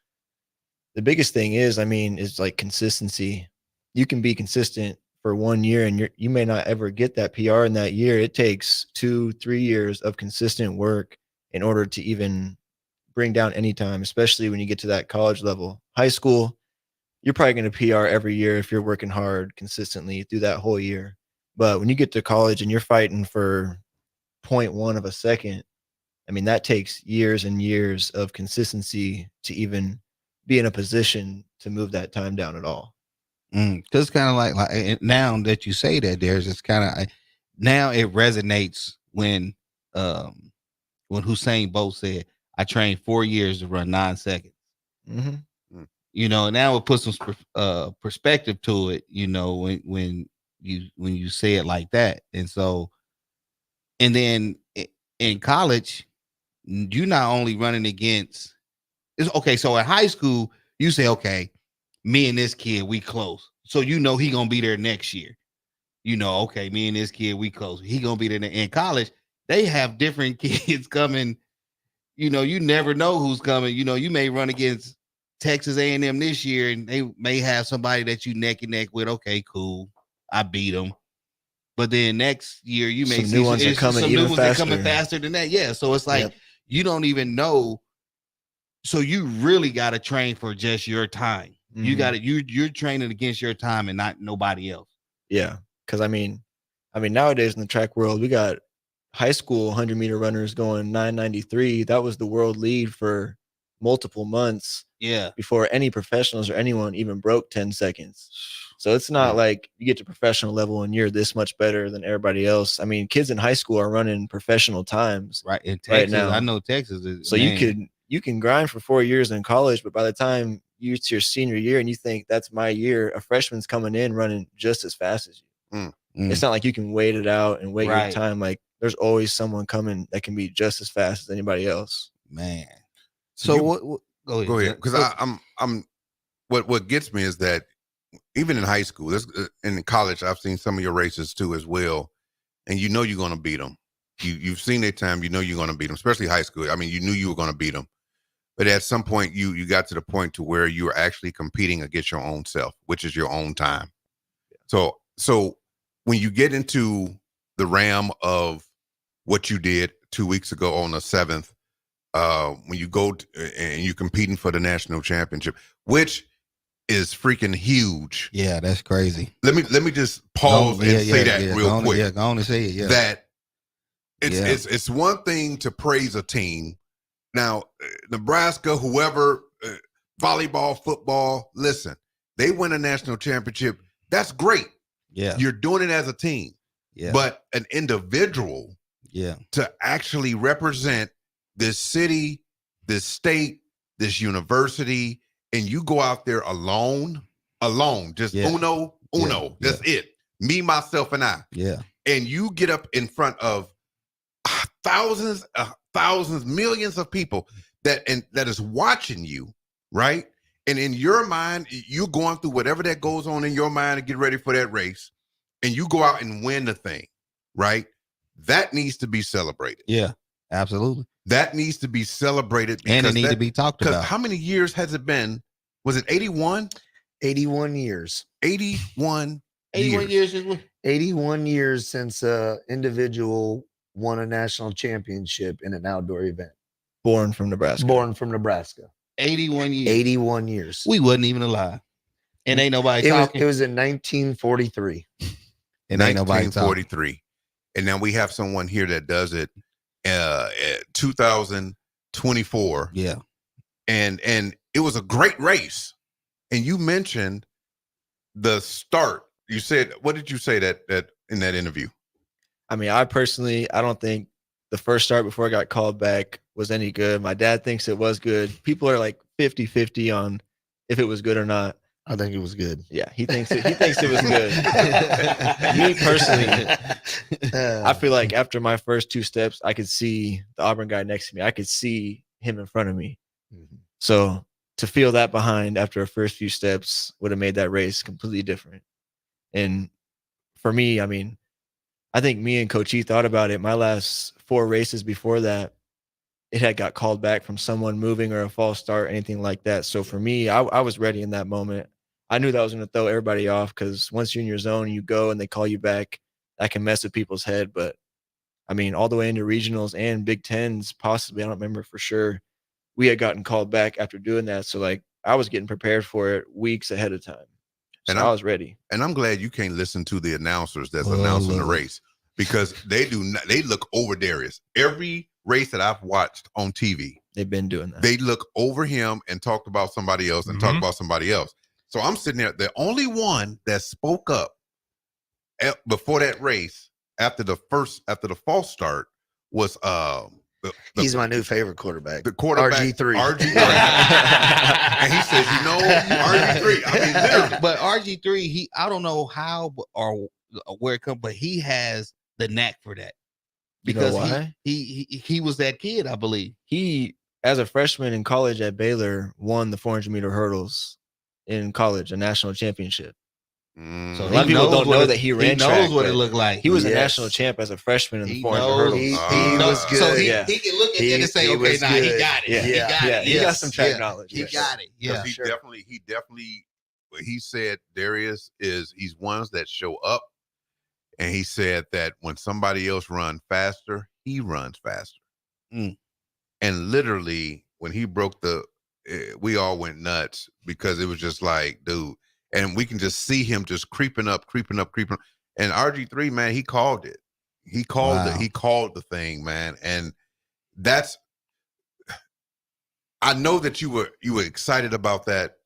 the biggest thing is, is like consistency. You can be consistent for 1 year and you may not ever get that PR in that year. It takes 2-3 years of consistent work in order to even bring down any time, especially when you get to that college level. High school, you're probably going to PR every year if you're working hard consistently through that whole year. But when you get to college and you're fighting for 0.1 of a second, that takes years and years of consistency to even be in a position to move that time down at all. Because kind of like now that you say that, there's this kind of now it resonates when Usain Bolt said, "I trained 4 years to run 9 seconds." Mm-hmm. Now it puts some perspective to it. When you say it like that, and then in college, you're not only running against. It's okay. So in high school, you say, okay, me and this kid, we close. So he gonna be there next year. Okay, me and this kid, we close. He gonna be there. In college, they have different kids coming. You never know who's coming. You may run against Texas A&M this year, and they may have somebody that you neck and neck with. Okay, cool, I beat them. But then next year, you may Some see new ones are coming even faster. coming faster than that. Yeah, so it's like you don't even know. So you really got to train for just your time. Mm-hmm. You got to you're training against your time and not nobody else. Yeah, because nowadays in the track world, we got high school 100-meter runners going 9:93. That was the world lead for multiple months. Yeah, before any professionals or anyone even broke 10 seconds. So it's not like you get to professional level and you're this much better than everybody else. Kids in high school are running professional times right in Texas. Right now. I know Texas is. So you can grind for 4 years in college, but by the time it's your senior year and you think that's my year, a freshman's coming in running just as fast as you. It's not like you can wait it out and wait your time. Like there's always someone coming that can be just as fast as anybody else. Man. So what go ahead. Because I'm what gets me is that even in high school, in college, I've seen some of your races too as well, and you're going to beat them. You've seen their time, you're going to beat them, especially high school. You knew you were going to beat them, but at some point you got to the point to where you were actually competing against your own self, which is your own time. So when you get into the realm of what you did 2 weeks ago on the 7th, when you go and you're competing for the national championship, which is freaking huge. Yeah, that's crazy. Let me just pause and say that real quick. Yeah, go on and say it. Yeah, that it's one thing to praise a team. Now, Nebraska, whoever, volleyball, football, listen, they win a national championship. That's great. Yeah, you're doing it as a team. Yeah, but an individual, to actually represent this city, this state, this university, and you go out there alone, just uno, that's it. Me, myself, and I. Yeah. And you get up in front of thousands, millions of people that is watching you, right? And in your mind, you're going through whatever that goes on in your mind to get ready for that race, and you go out and win the thing, right? That needs to be celebrated. Yeah, absolutely. That needs to be celebrated. And it needs to be talked about. How many years has it been, Was it 81? 81 years. 81 years. 81 years since individual won a national championship in an outdoor event. Born from Nebraska. 81 years. 81 years. We wasn't even alive. And ain't nobody talking. It was in 1943. And ain't nobody talking. 1943. And now we have someone here that does it 2024. Yeah. And it was a great race. And you mentioned the start. You said, what did you say that in that interview? I mean, I don't think the first start before I got called back was any good. My dad thinks it was good. People are like 50-50 on if it was good or not. I think it was good. Yeah, he thinks it was good. Me personally, I feel like after my first two steps, I could see the Auburn guy next to me. I could see him in front of me. Mm-hmm. So to feel that behind after a first few steps would have made that race completely different. And for me, I mean, I think me and Coach E thought about it. My last 4 races before that, it had got called back from someone moving or a false start, anything like that. So for me, I was ready in that moment. I knew that was going to throw everybody off because once you're in your zone, you go and they call you back, that can mess with people's head. But I mean, all the way into regionals and Big Tens, possibly, I don't remember for sure, we had gotten called back after doing that. So like I was getting prepared for it weeks ahead of time. So I was ready. And I'm glad you can't listen to the announcers that's announcing the race because they look over Darius. Every race that I've watched on TV, they've been doing that. They look over him and talked about somebody else and talk about somebody else. So I'm sitting there. The only one that spoke up before that race after the false start was he's my new favorite quarterback. The quarterback RG3. And he says, RG3. I mean, literally. But RG3, I don't know how or where it comes, but he has the knack for that. Because you know why? He was that kid, I believe. He, as a freshman in college at Baylor, won the 400-meter hurdles in college, a national championship. So a lot of people don't know that he ran track. He knows what it looked like. He was a national champ as a freshman in the 400 hurdles. He was good. So he can look at it and say, okay, now he got it. He got it. He got some track knowledge. He got it. Yeah, he definitely. He said Darius he's ones that show up, and he said that when somebody else runs faster, he runs faster. And literally, when he broke we all went nuts because it was just like, dude. And we can just see him just creeping up. And RG3, man, he called it. He called it. He called the thing, man. And I know that you were excited about that.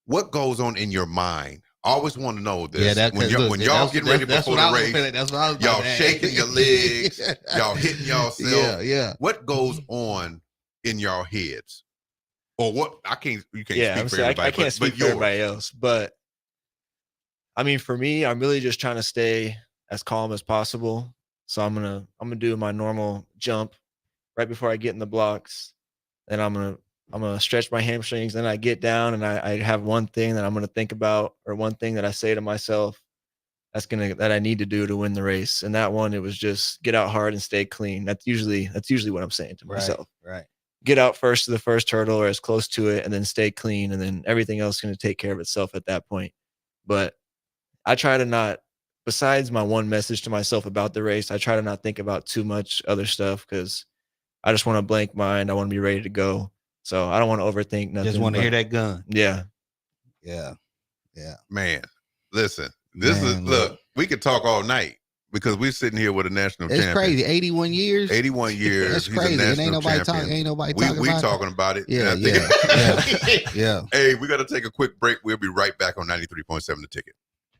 What goes on in your mind? I always want to know this. Yeah, when y'all getting ready before the race, that's what I was y'all shaking your legs, y'all hitting yourself. Yeah. What goes on in y'all heads? Or what? You can't speak for everybody. I can't speak for everybody else, but I mean, for me, I'm really just trying to stay as calm as possible. So I'm gonna do my normal jump right before I get in the blocks. Then I'm gonna stretch my hamstrings. Then I get down and I have one thing that I'm gonna think about, or one thing that I say to myself that I need to do to win the race. And that one, it was just get out hard and stay clean. That's usually what I'm saying to myself. Right. Get out first to the first hurdle or as close to it, and then stay clean, and then everything else is going to take care of itself at that point. But I try to not, besides my one message to myself about the race, I try to not think about too much other stuff because I just want a blank mind. I want to be ready to go. So I don't want to overthink nothing. Just want to hear that gun. Yeah. Yeah. Man, listen, look, we could talk all night because we're sitting here with a national champion. It's crazy. 81 years. 81 years. That's crazy. And ain't nobody talking about it. We talking about it. Yeah. Yeah. Hey, we got to take a quick break. We'll be right back on 93.7 The Ticket.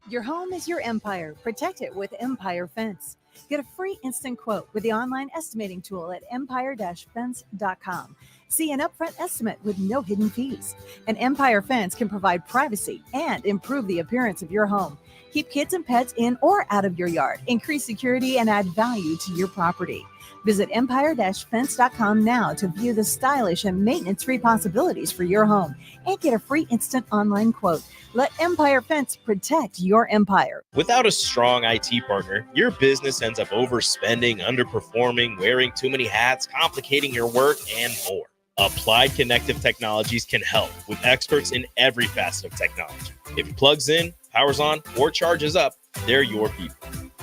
Your home is your empire. Protect it with Empire Fence. Get a free instant quote with the online estimating tool at empire-fence.com. See an upfront estimate with no hidden fees. An Empire Fence can provide privacy and improve the appearance of your home. Keep kids and pets in or out of your yard. Increase security and add value to your property. Visit empire-fence.com now to view the stylish and maintenance-free possibilities for your home and get a free instant online quote. Let Empire Fence protect your empire. Without a strong IT partner, your business ends up overspending, underperforming, wearing too many hats, complicating your work, and more. Applied Connective Technologies can help with experts in every facet of technology. If it plugs in, powers on, or charges up, they're your people.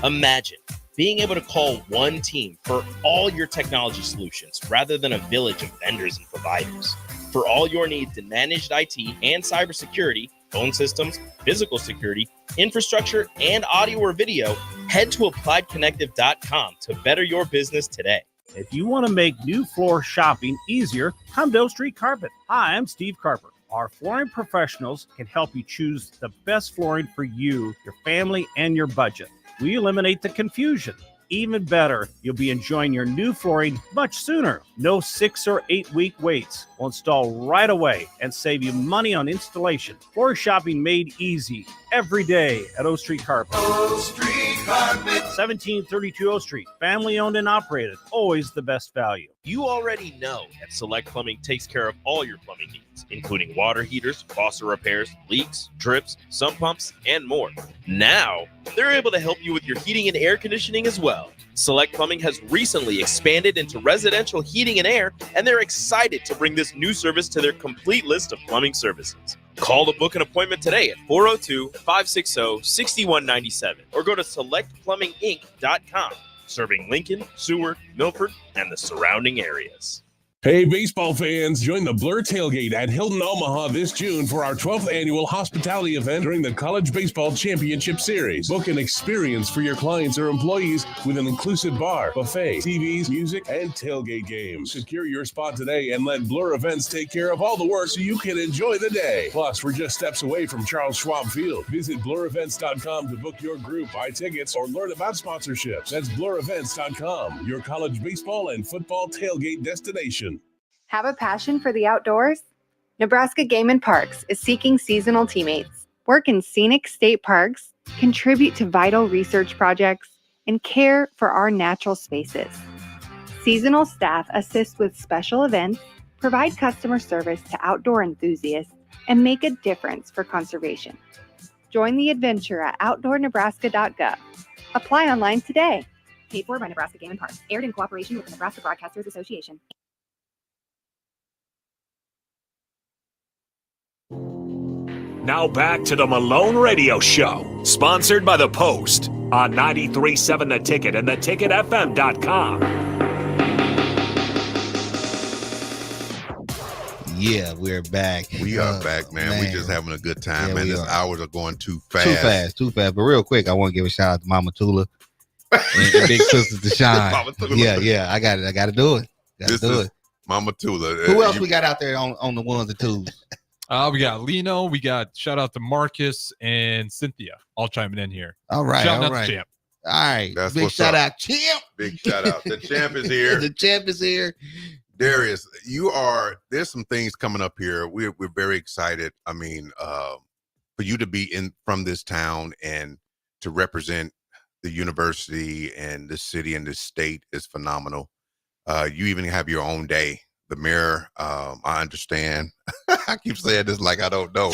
Imagine being able to call one team for all your technology solutions rather than a village of vendors and providers. For all your needs in managed IT and cybersecurity, phone systems, physical security, infrastructure, and audio or video, head to appliedconnective.com to better your business today. If you want to make new floor shopping easier, come to O Street Carpet. Hi, I'm Steve Carper. Our flooring professionals can help you choose the best flooring for you, your family, and your budget. We eliminate the confusion. Even better, you'll be enjoying your new flooring much sooner. No 6 or 8 week waits. We'll install right away and save you money on installation. Floor shopping made easy every day at O Street Carpet. O Street Carpet. 1732 O Street. Family owned and operated. Always the best value. You already know that Select Plumbing takes care of all your plumbing needs, including water heaters, faucet repairs, leaks, drips, sump pumps, and more. Now, they're able to help you with your heating and air conditioning as well. Select Plumbing has recently expanded into residential heating and air, and they're excited to bring this new service to their complete list of plumbing services. Call to book an appointment today at 402-560-6197 or go to selectplumbinginc.com, serving Lincoln, Seward, Milford, and the surrounding areas. Hey, baseball fans, join the Blur Tailgate at Hilton Omaha this June for our 12th annual hospitality event during the College Baseball Championship Series. Book an experience for your clients or employees with an inclusive bar, buffet, TVs, music, and tailgate games. Secure your spot today and let Blur Events take care of all the work so you can enjoy the day. Plus, we're just steps away from Charles Schwab Field. Visit blurevents.com to book your group, buy tickets, or learn about sponsorships. That's blurevents.com, your college baseball and football tailgate destination. Have a passion for the outdoors? Nebraska Game and Parks is seeking seasonal teammates. Work in scenic state parks, contribute to vital research projects, and care for our natural spaces. Seasonal staff assist with special events, provide customer service to outdoor enthusiasts, and make a difference for conservation. Join the adventure at outdoornebraska.gov. Apply online today. Paid for by Nebraska Game and Parks. Aired in cooperation with the Nebraska Broadcasters Association. Now back to the Malone Radio Show, sponsored by The Post on 93.7 The Ticket and theticketfm.com. Yeah, we're back. We are back, man. We just having a good time, Yeah, man. we These are. hours are going too fast. Too fast. But real quick, I want to give a shout out to Mama Tula and big sister Deshaun. Mama Tula. Yeah, I got to do it. This is Mama Tula. Who else we got out there on the ones and twos? We got Lino. We got shout out to Marcus and Cynthia, all chiming in here. All right, Shout all out right. to Champ. All right. That's Big what's shout up. out, Champ. Big shout out. The champ is here. The champ is here. Darius, there's some things coming up here. We're very excited. I mean, for you to be from this town and to represent the university and the city and the state is phenomenal. You even have your own day. The mayor, I understand. I keep saying this like I don't know.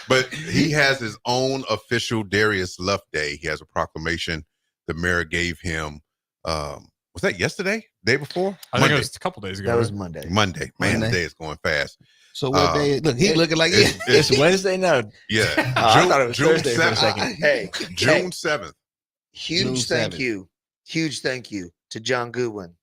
But he has his own official Darius Luff Day. He has a proclamation the mayor gave him. Was that yesterday? Day before? I think it was a couple days ago. That was Monday. Monday. Man, the day is going fast. So what day? Look, he looking like It's Wednesday now. Yeah. I thought it was Thursday for a 7th. second. Hey, June 7th. huge thank you to John Goodwin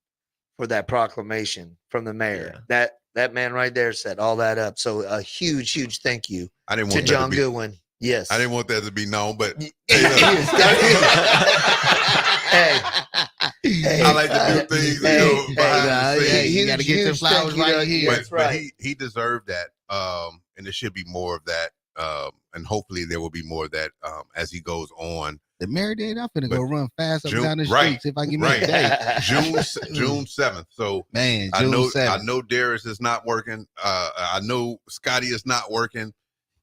for that proclamation from the mayor. That man right there set all that up. So a huge thank you I didn't to want John that to be, Goodwin. Yes. I didn't want that to be known, but Hey, I like to do things, behind the scenes. you got to get your flowers right here. But he deserved that, and there should be more of that, and hopefully there will be more of that as he goes on. The mayor did. I'm finna go run fast up June- down the streets right, if I can right. make that. June 7th. So Man, I June know 7th. I know Darius is not working. I know Scotty is not working.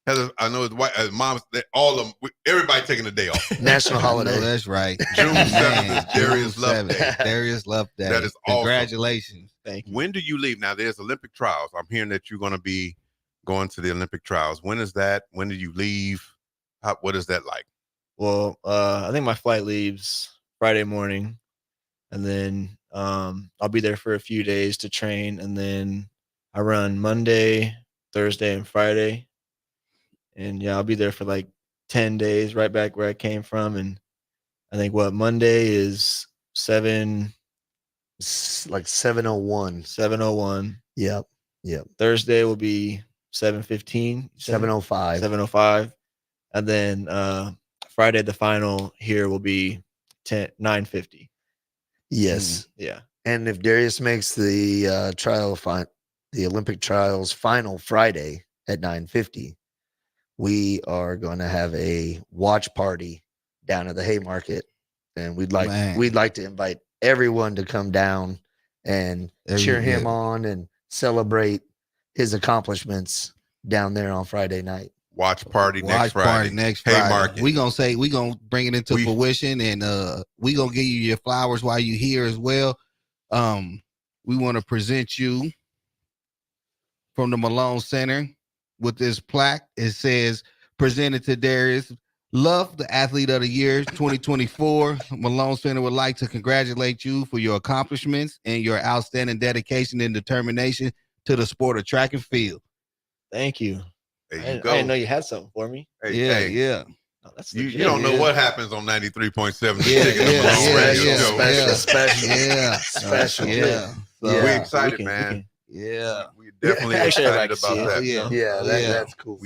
Heather, I know his wife, his mom, all of them, everybody taking a day off. National holiday. No, that's right. June 7th is June Darius Love 7th. Day. Darius Love Day. That is awesome. Congratulations. Thank you. When do you leave? Now there's Olympic trials. I'm hearing that you're going to be going to the Olympic trials. When is that? When do you leave? What is that like? Well, I think my flight leaves Friday morning, and then I'll be there for a few days to train, and then I run Monday, Thursday, and Friday. And yeah, I'll be there for like 10 days, right back where I came from. And I think Monday is like 7:01. 7:01. Yep. Thursday will be 7:15. 7:05. 7:05. And then Friday, the final here will be 9:50. Yes. Yeah. And if Darius makes the the Olympic trials final Friday at 9:50, we are going to have a watch party down at the Haymarket, and we'd like to invite everyone to come down and cheer him on and celebrate his accomplishments down there on Friday night. Watch party next Friday. Haymarket. We gonna bring it into fruition, and we gonna give you your flowers while you here as well. We want to present you from the Malone Center with this plaque. It says, "Presented to Darius Love, the Athlete of the Year 2024. Malone Center would like to congratulate you for your accomplishments and your outstanding dedication and determination to the sport of track and field." Thank you. There I didn't know you had something for me. Yeah. Oh, that's You legit. don't know what happens on 93.7. Special. We're excited, man. We're definitely excited about that. That's cool.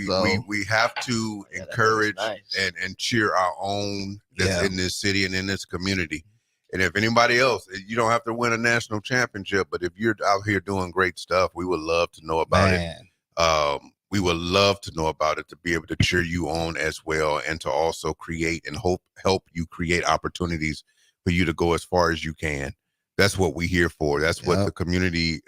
We have to encourage and cheer our own that's in this city and in this community. And if anybody else, you don't have to win a national championship, but if you're out here doing great stuff, we would love to know about it. We would love to know about it, to be able to cheer you on as well, and to also create and help you create opportunities for you to go as far as you can. That's what we're here for. That's what the community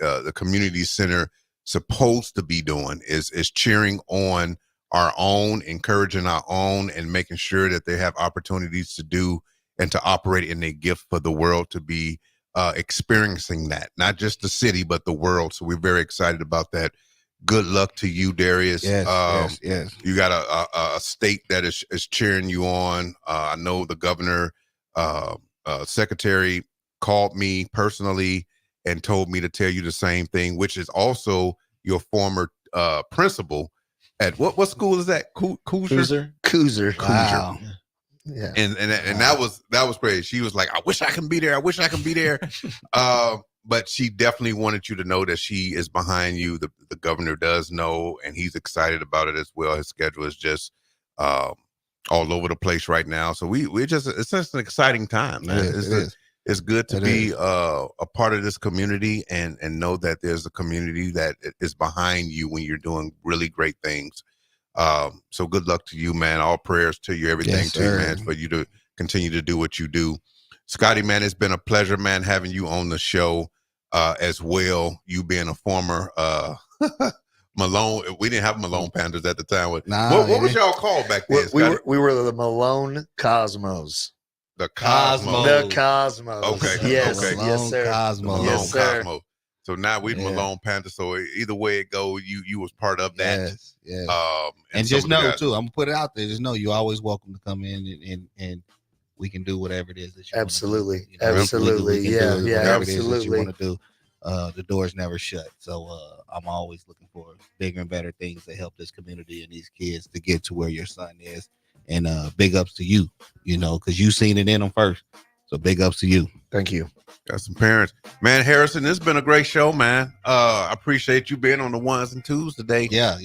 center supposed to be doing, is cheering on our own, encouraging our own, and making sure that they have opportunities to do and to operate in their gift for the world to be experiencing that, not just the city, but the world. So we're very excited about that. Good luck to you, Darius. Yes. You got a state that is cheering you on. I know the governor, secretary called me personally and told me to tell you the same thing, which is also your former principal at what school is that? Cooser. Wow. Yeah. And that was crazy. She was like, I wish I can be there. But she definitely wanted you to know that she is behind you. The governor does know, and he's excited about it as well. His schedule is just all over the place right now. So it's just an exciting time, man. It's good to be a part of this community and know that there's a community that is behind you when you're doing really great things. So good luck to you, man. All prayers to you, everything to you, man, for you to continue to do what you do. Scotty, man, it's been a pleasure, man, having you on the show as well. You being a former Malone. We didn't have Malone Panthers at the time. What was y'all called back then, we were the Malone Cosmos. The Cosmos. Okay. Yes. Okay. Yes, sir. Cosmos. Yes, sir. Cosmos. So now we're Malone Panthers. So either way it goes, you was part of that. Yes. And just know too, I'm gonna put it out there. Just know you're always welcome to come in and we can do whatever it is that you absolutely. Want to do. Absolutely. Yeah. Absolutely. It is that you want to do. The door's never shut. So I'm always looking for bigger and better things that help this community and these kids to get to where your son is. And big ups to you, because you seen it in them first. So big ups to you. Thank you. Got some parents. Man, Harrison, this has been a great show, man. I appreciate you being on the ones and twos today. Yeah.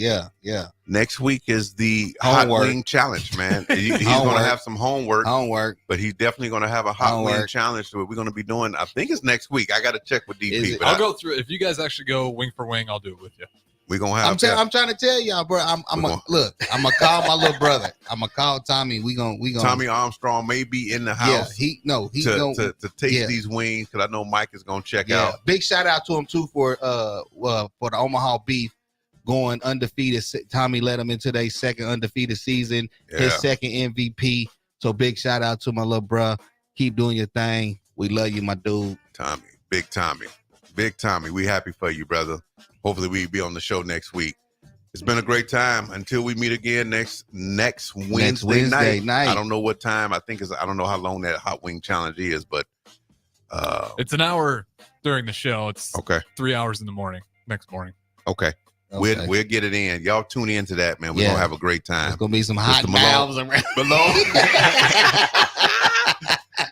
Next week is the Homework. Hot Wing Challenge, man. He's going to have some homework, but he's definitely going to have a Hot Wing Challenge. So we're going to be doing, I think it's next week. I got to check with DP. I'll go through. If you guys actually go wing for wing, I'll do it with you. We're going to have I'm trying to tell y'all, bro. I'm going to call my little brother. I'm going to call Tommy. We gonna Tommy Armstrong may be in the house. Yeah, he's to taste these wings, because I know Mike is going to check out. Big shout out to him too for the Omaha Beef going undefeated. Tommy led him into their second undefeated season, his second MVP. So big shout out to my little bro. Keep doing your thing. We love you, my dude. Tommy, big Tommy. We happy for you, brother. Hopefully we'll be on the show next week. It's been a great time. Until we meet again next Wednesday night. I don't know what time. I don't know how long that Hot Wing Challenge is, but It's an hour during the show. It's Okay. 3 hours in the morning, next morning. Okay. We'll get it in. Y'all tune into that, man. We're gonna have a great time. There's gonna be some hot valves around.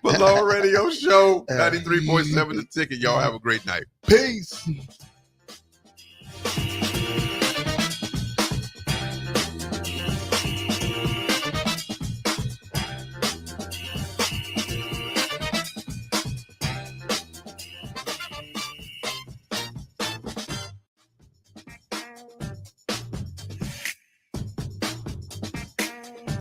Malone Radio Show, 93.7 The Ticket. Y'all have a great night. Peace.